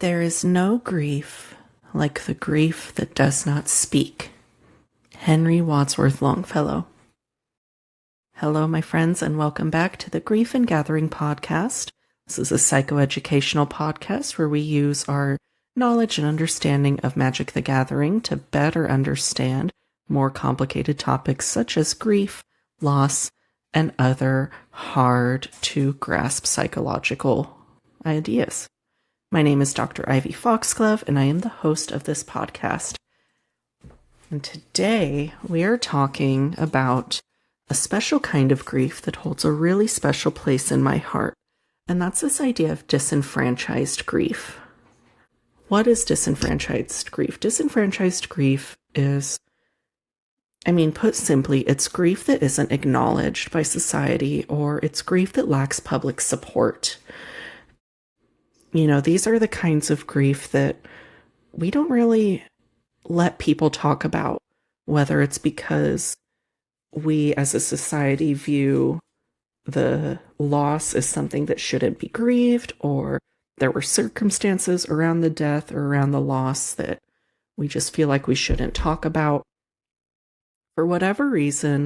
There is no grief like the grief that does not speak. Henry Wadsworth Longfellow. Hello, my friends, and welcome back to the Grief and Gathering podcast. This is a psychoeducational podcast where we use our knowledge and understanding of Magic the Gathering to better understand more complicated topics such as grief, loss, and other hard to grasp psychological ideas. My name is Dr. Ivy Foxglove, and I am the host of this podcast. And today we are talking about a special kind of grief that holds a really special place in my heart, and that's this idea of disenfranchised grief. What is disenfranchised grief? Disenfranchised grief is, put simply, it's grief that isn't acknowledged by society, or it's grief that lacks public support. These are the kinds of grief that we don't really let people talk about, whether it's because we as a society view the loss as something that shouldn't be grieved, or there were circumstances around the death or around the loss that we just feel like we shouldn't talk about. For whatever reason,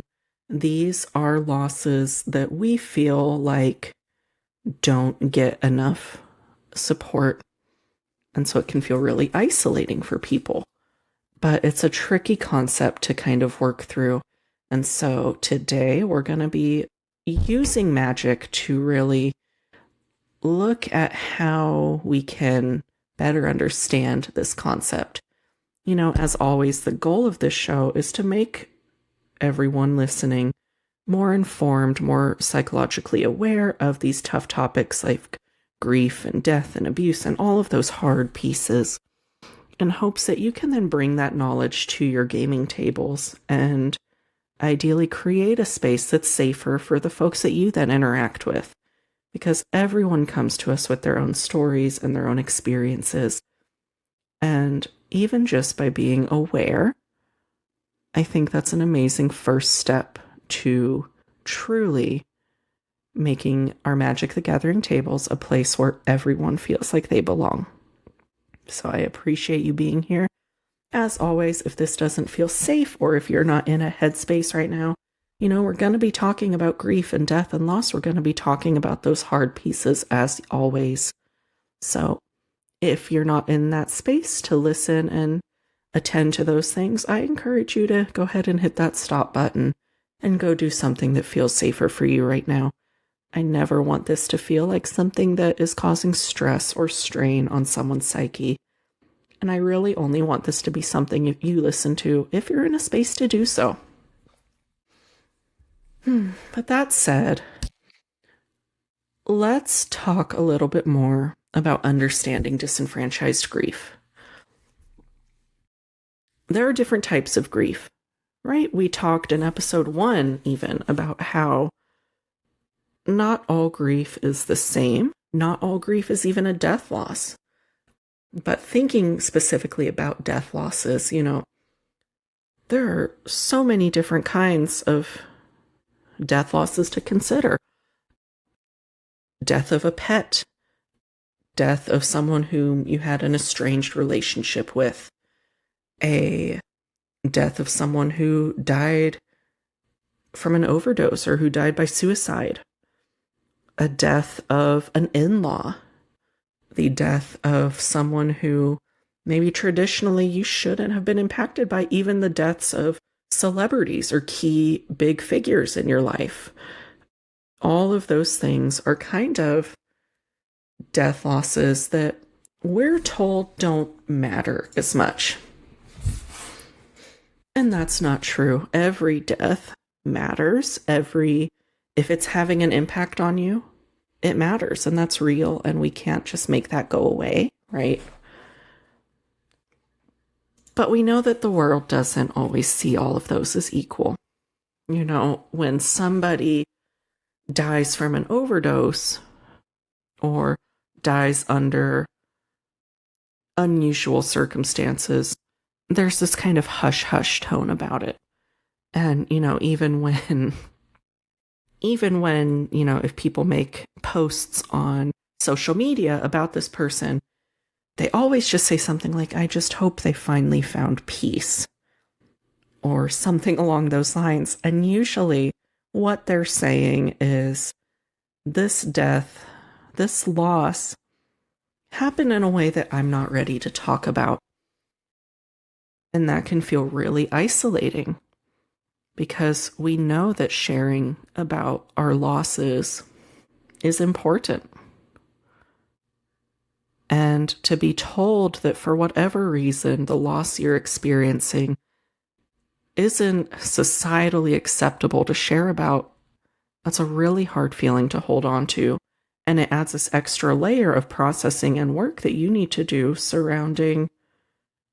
these are losses that we feel like don't get enough support, and so it can feel really isolating for people. But it's a tricky concept to kind of work through, and so today we're going to be using magic to really look at how we can better understand this concept. As always, the goal of this show is to make everyone listening more informed, more psychologically aware of these tough topics like grief and death and abuse and all of those hard pieces, in hopes that you can then bring that knowledge to your gaming tables and ideally create a space that's safer for the folks that you then interact with. Because everyone comes to us with their own stories and their own experiences. And even just by being aware, I think that's an amazing first step to truly making our Magic the Gathering tables a place where everyone feels like they belong. So I appreciate you being here. As always, if this doesn't feel safe, or if you're not in a headspace right now, we're going to be talking about grief and death and loss. We're going to be talking about those hard pieces as always. So if you're not in that space to listen and attend to those things, I encourage you to go ahead and hit that stop button and go do something that feels safer for you right now. I never want this to feel like something that is causing stress or strain on someone's psyche. And I really only want this to be something you listen to if you're in a space to do so. But that said, let's talk a little bit more about understanding disenfranchised grief. There are different types of grief, right? We talked in episode 1 even about how not all grief is the same. Not all grief is even a death loss. But thinking specifically about death losses, there are so many different kinds of death losses to consider. Death of a pet. Death of someone whom you had an estranged relationship with. A death of someone who died from an overdose or who died by suicide. A death of an in-law, the death of someone who maybe traditionally you shouldn't have been impacted by, even the deaths of celebrities or key big figures in your life. All of those things are kind of death losses that we're told don't matter as much. And that's not true. Every death matters. If it's having an impact on you, it matters, and that's real, and we can't just make that go away, right? But we know that the world doesn't always see all of those as equal. When somebody dies from an overdose or dies under unusual circumstances, there's this kind of hush-hush tone about it. And, even when, if people make posts on social media about this person, they always just say something like, I just hope they finally found peace, or something along those lines. And usually what they're saying is, this death, this loss happened in a way that I'm not ready to talk about. And that can feel really isolating, because we know that sharing about our losses is important. And to be told that for whatever reason, the loss you're experiencing isn't societally acceptable to share about, that's a really hard feeling to hold on to. And it adds this extra layer of processing and work that you need to do surrounding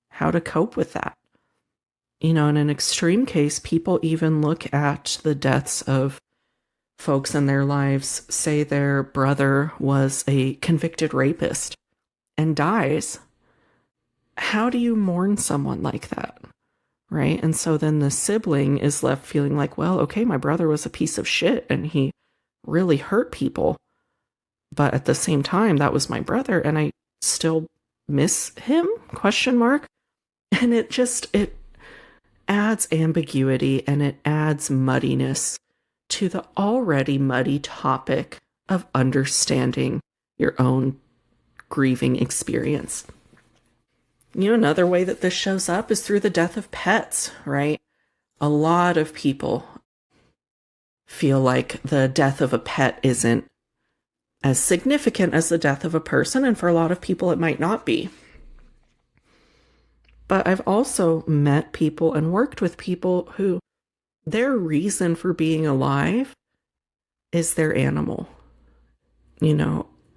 how to cope with that. In an extreme case, people even look at the deaths of folks in their lives, say their brother was a convicted rapist and dies. How do you mourn someone like that? Right? And so then the sibling is left feeling like, well, okay, my brother was a piece of shit and he really hurt people. But at the same time, that was my brother and I still miss him? ? And it adds ambiguity and it adds muddiness to the already muddy topic of understanding your own grieving experience. Another way that this shows up is through the death of pets, right? A lot of people feel like the death of a pet isn't as significant as the death of a person, and for a lot of people it might not be. But I've also met people and worked with people who their reason for being alive is their animal.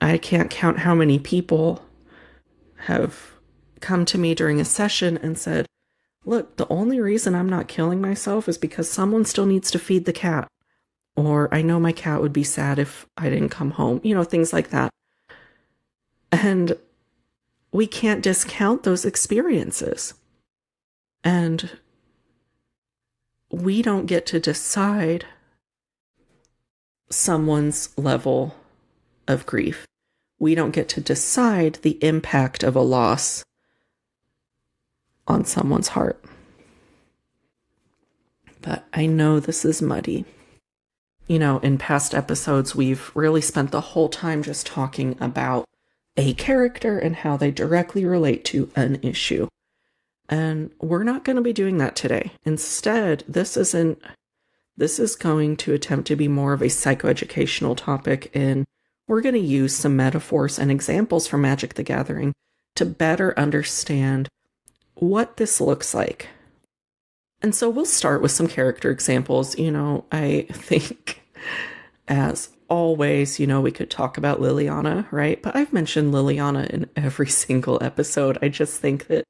I can't count how many people have come to me during a session and said, look, the only reason I'm not killing myself is because someone still needs to feed the cat. Or I know my cat would be sad if I didn't come home. Things like that. And we can't discount those experiences. And we don't get to decide someone's level of grief. We don't get to decide the impact of a loss on someone's heart. But I know this is muddy. In past episodes, we've really spent the whole time just talking about a character and how they directly relate to an issue. And we're not going to be doing that today. Instead, this is going to attempt to be more of a psychoeducational topic, and we're going to use some metaphors and examples from Magic the Gathering to better understand what this looks like. And so we'll start with some character examples. I think, as always, we could talk about Liliana, right? But I've mentioned Liliana in every single episode. I just think that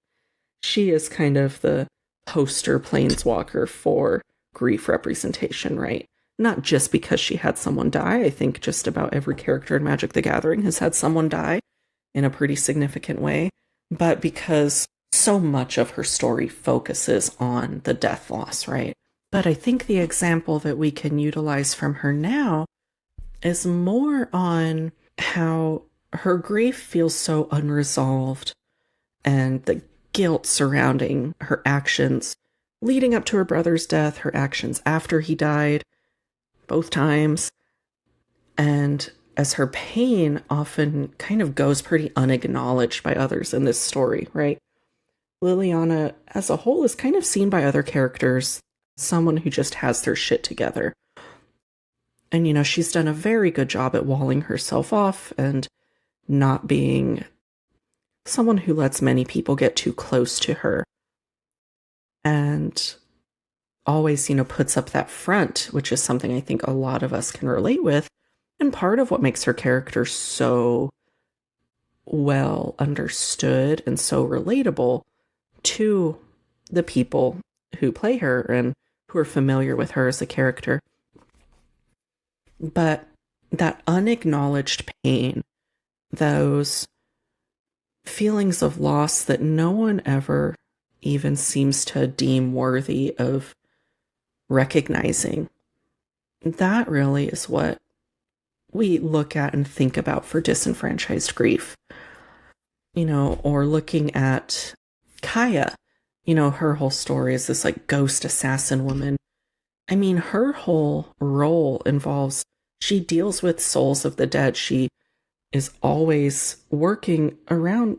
she is kind of the poster planeswalker for grief representation, right? Not just because she had someone die. I think just about every character in Magic the Gathering has had someone die in a pretty significant way, but because so much of her story focuses on the death loss, right? But I think the example that we can utilize from her now is more on how her grief feels so unresolved and the guilt surrounding her actions leading up to her brother's death, her actions after he died, both times. And as her pain often kind of goes pretty unacknowledged by others in this story, right? Liliana, as a whole, is kind of seen by other characters, someone who just has their shit together. And, she's done a very good job at walling herself off and not being someone who lets many people get too close to her. And always, puts up that front, which is something I think a lot of us can relate with. And part of what makes her character so well understood and so relatable to the people who play her and who are familiar with her as a character. But that unacknowledged pain, those feelings of loss that no one ever even seems to deem worthy of recognizing, that really is what we look at and think about for disenfranchised grief. or looking at Kaya, her whole story is this like ghost assassin woman. I mean, her whole role involves she deals with souls of the dead. She is always working around,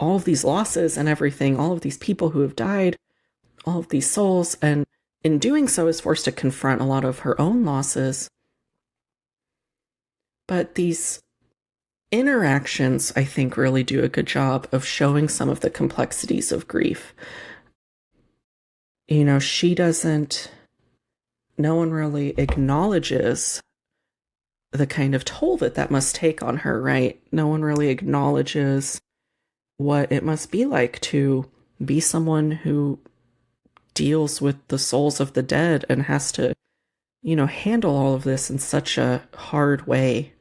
all of these losses and everything, all of these people who have died, all of these souls, and in doing so is forced to confront a lot of her own losses. But these interactions, I think, really do a good job of showing some of the complexities of grief. She doesn't, no one really acknowledges the kind of toll that must take on her, right? No one really acknowledges what it must be like to be someone who deals with the souls of the dead and has to, handle all of this in such a hard way.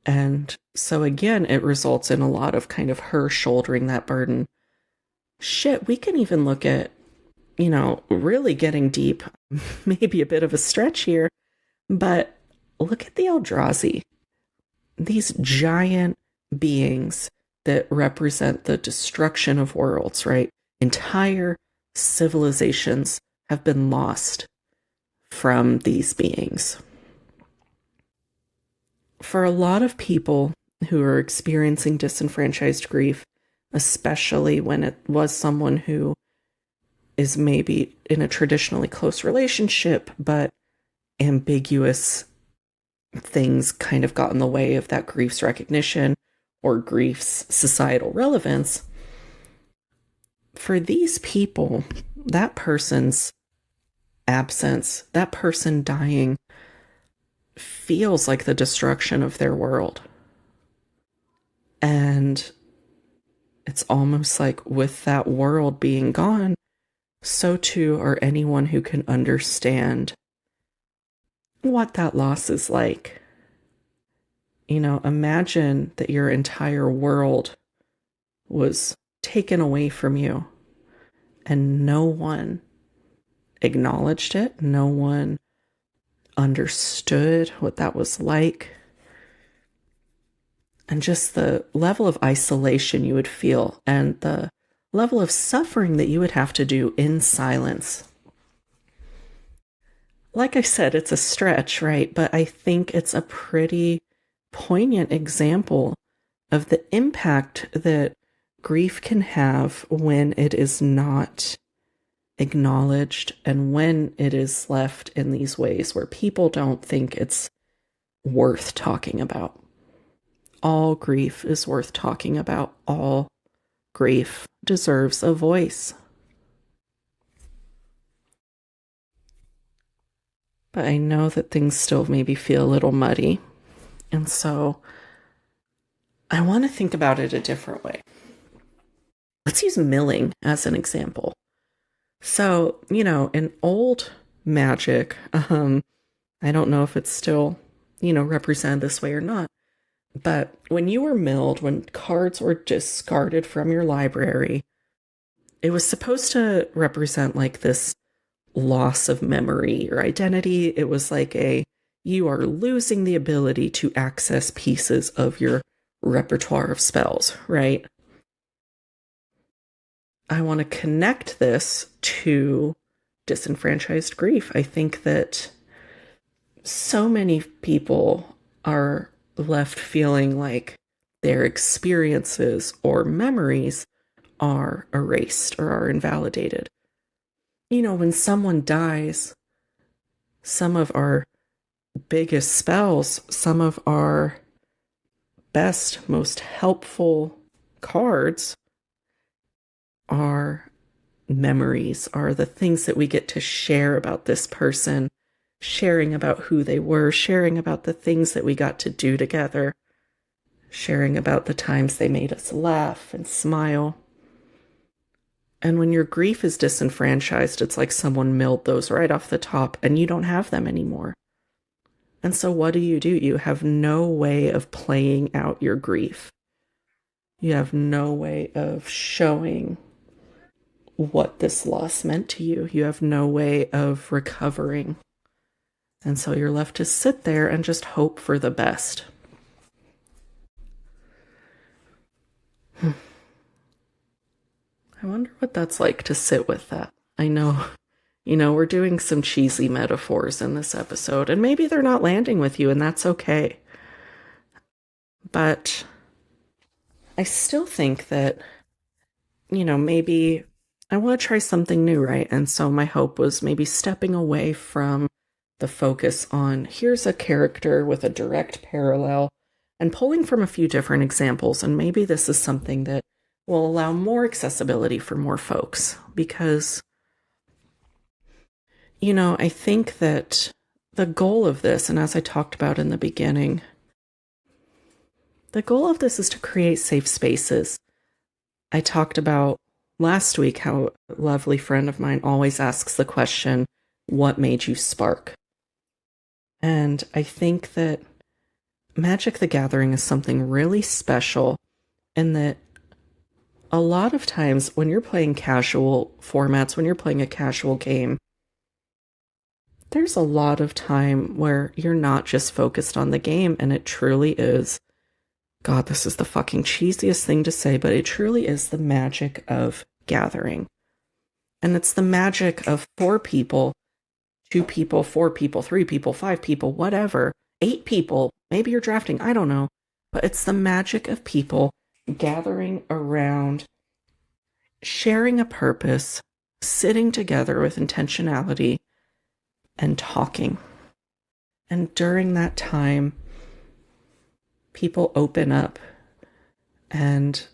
And so again, it results in a lot of kind of her shouldering that burden. Shit, we can even look at, really getting deep, maybe a bit of a stretch here, but look at the Eldrazi. These giant beings that represent the destruction of worlds, right? Entire civilizations have been lost from these beings. For a lot of people who are experiencing disenfranchised grief, especially when it was someone who is maybe in a traditionally close relationship, but ambiguous things kind of got in the way of that grief's recognition or grief's societal relevance. For these people, that person's absence, that person dying, feels like the destruction of their world. And it's almost like with that world being gone, so too are anyone who can understand what that loss is like. Imagine that your entire world was taken away from you and no one acknowledged it. No one understood what that was like. And just the level of isolation you would feel and the level of suffering that you would have to do in silence. Like I said, it's a stretch, right? But I think it's a pretty poignant example of the impact that grief can have when it is not acknowledged and when it is left in these ways where people don't think it's worth talking about. All grief is worth talking about. All grief deserves a voice. But I know that things still maybe feel a little muddy. And so I want to think about it a different way. Let's use milling as an example. So, in old magic, I don't know if it's still, represented this way or not. But when you were milled, when cards were discarded from your library, it was supposed to represent like this loss of memory or identity. It was like you are losing the ability to access pieces of your repertoire of spells, right? I want to connect this to disenfranchised grief. I think that so many people are left feeling like their experiences or memories are erased or are invalidated. When someone dies, some of our biggest spells, some of our best, most helpful cards are memories, are the things that we get to share about this person, sharing about who they were, sharing about the things that we got to do together, sharing about the times they made us laugh and smile. And when your grief is disenfranchised, it's like someone milled those right off the top and you don't have them anymore. And so what do? You have no way of playing out your grief. You have no way of showing what this loss meant to you. You have no way of recovering. And so you're left to sit there and just hope for the best. wonder what that's like to sit with that. I know, we're doing some cheesy metaphors in this episode, and maybe they're not landing with you, and that's okay. But I still think that, maybe I want to try something new, right? And so my hope was maybe stepping away from the focus on here's a character with a direct parallel and pulling from a few different examples. And maybe this is something that will allow more accessibility for more folks because, I think that the goal of this, and as I talked about in the beginning, the goal of this is to create safe spaces. I talked about last week how a lovely friend of mine always asks the question, what made you spark? And I think that Magic the Gathering is something really special in that a lot of times when you're playing casual formats, when you're playing a casual game, there's a lot of time where you're not just focused on the game, and it truly is, God, this is the fucking cheesiest thing to say, but it truly is the magic of gathering. And it's the magic of 4 people, 2 people, 4 people, 3 people, 5 people, whatever, 8 people, maybe you're drafting, I don't know. But it's the magic of people gathering around, sharing a purpose, sitting together with intentionality, and talking. And during that time, people open up and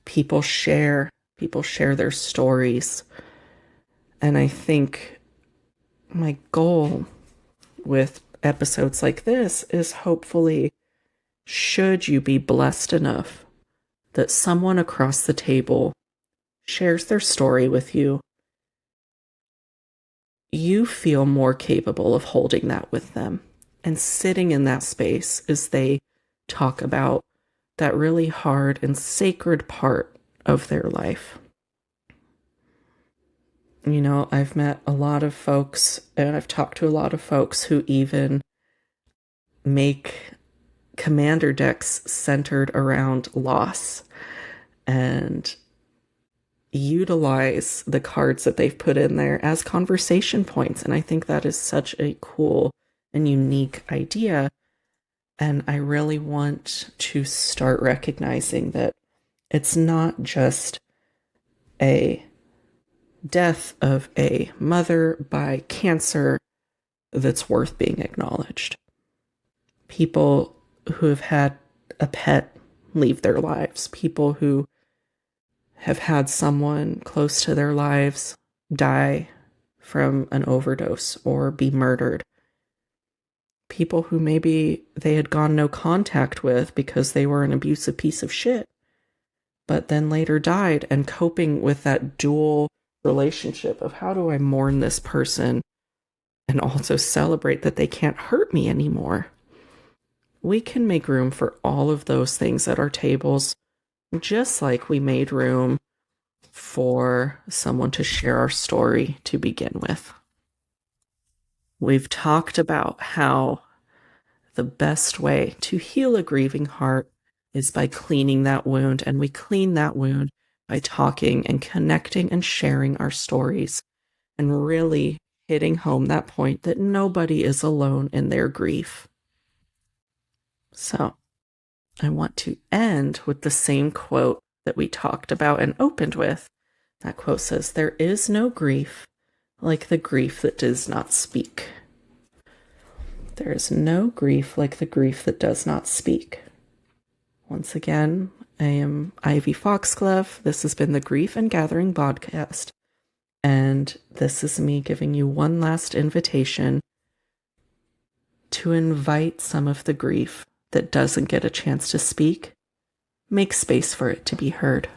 people share their stories. And I think my goal with episodes like this is hopefully, should you be blessed enough that someone across the table shares their story with you, you feel more capable of holding that with them and sitting in that space as they talk about that really hard and sacred part of their life. I've met a lot of folks, and I've talked to a lot of folks who even make commander decks centered around loss and utilize the cards that they've put in there as conversation points. And I think that is such a cool and unique idea. And I really want to start recognizing that it's not just a death of a mother by cancer that's worth being acknowledged. People who have had a pet leave their lives, people who have had someone close to their lives die from an overdose or be murdered. People who maybe they had gone no contact with because they were an abusive piece of shit, but then later died, and coping with that dual relationship of how do I mourn this person and also celebrate that they can't hurt me anymore. We can make room for all of those things at our tables, just like we made room for someone to share our story to begin with. We've talked about how the best way to heal a grieving heart is by cleaning that wound, and we clean that wound by talking and connecting and sharing our stories and really hitting home that point that nobody is alone in their grief. So I want to end with the same quote that we talked about and opened with. That quote says, "There is no grief like the grief that does not speak." There is no grief like the grief that does not speak. Once again, I am Ivy Foxglove. This has been the Grief and Gathering podcast. And this is me giving you one last invitation to invite some of the grief that doesn't get a chance to speak. Make space for it to be heard.